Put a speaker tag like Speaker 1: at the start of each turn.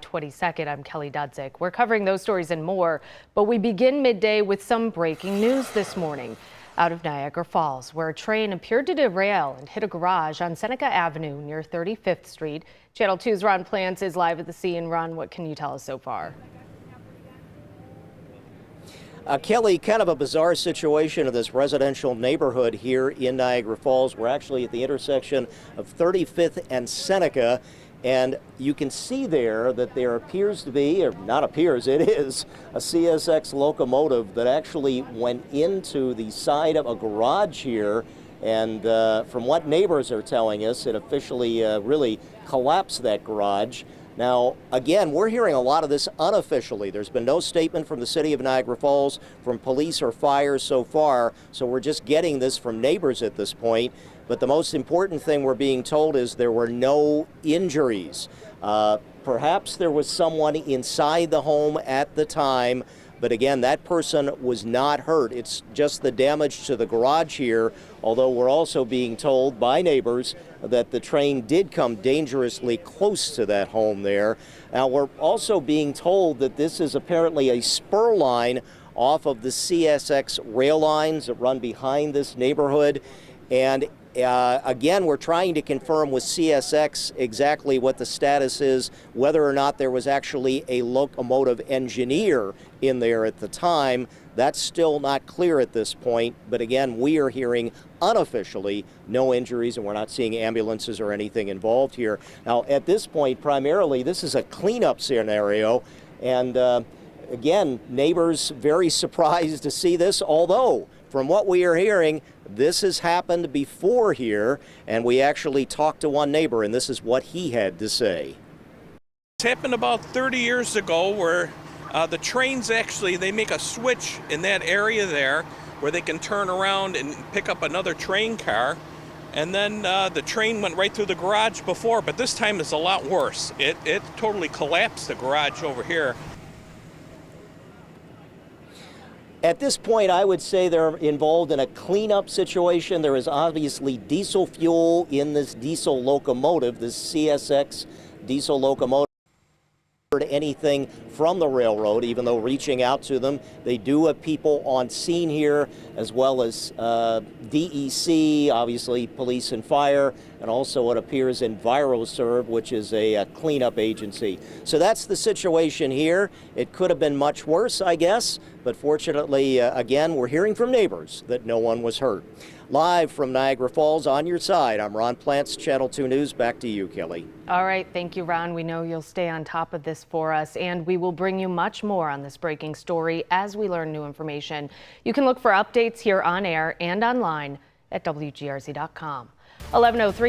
Speaker 1: 22nd. I'm Kelly Dudzik. We're covering those stories and more, but we begin midday with some breaking news this morning out of Niagara Falls, where a train appeared to derail and hit a garage on Seneca Avenue near 35th Street. Channel 2's Ron Plants is live at the scene. Ron, what can you tell us so far?
Speaker 2: Kelly, kind of a bizarre situation of this residential neighborhood here in Niagara Falls. We're actually at the intersection of 35th and Seneca, and you can see there that there appears to be, or not appears, it is a CSX locomotive that actually went into the side of a garage here. And from what neighbors are telling us, it officially really collapsed that garage. Now, again, we're hearing a lot of this unofficially. There's been no statement from the city of Niagara Falls, from police or fire so far, so we're just getting this from neighbors at this point. But the most important thing we're being told is there were no injuries. Perhaps there was someone inside the home at the time, but again, that person was not hurt. It's just the damage to the garage here, although we're also being told by neighbors that the train did come dangerously close to that home there. Now, we're also being told that this is apparently a spur line off of the CSX rail lines that run behind this neighborhood. And again, we're trying to confirm with CSX exactly what the status is, whether or not there was actually a locomotive engineer in there at the time. That's still not clear at this point. But again, we are hearing unofficially no injuries, and we're not seeing ambulances or anything involved here. Now, at this point, primarily, this is a cleanup scenario. And again, neighbors very surprised to see this, although from what we are hearing, this has happened before here, and we actually talked to one neighbor, and this is what he had to say.
Speaker 3: It's happened about 30 years ago where the trains actually, they make a switch in that area there where they can turn around and pick up another train car. And then the train went right through the garage before, but this time it's a lot worse. It totally collapsed the garage over here.
Speaker 2: At this point, I would say they're involved in a cleanup situation. There is obviously diesel fuel in this diesel locomotive, this CSX diesel locomotive. Anything from the railroad, even though reaching out to them. They do have people on scene here, as well as DEC, obviously police and fire, and also it appears EnviroServe, which is a cleanup agency. So that's the situation here. It could have been much worse, I guess, but fortunately, again, we're hearing from neighbors that no one was hurt. Live from Niagara Falls, on your side, I'm Ron Plants, Channel 2 News. Back to you, Kelly.
Speaker 1: All right, thank you, Ron. We know you'll stay on top of this for us, and we will bring you much more on this breaking story as we learn new information. You can look for updates here on air and online at WGRZ.com. 11:03.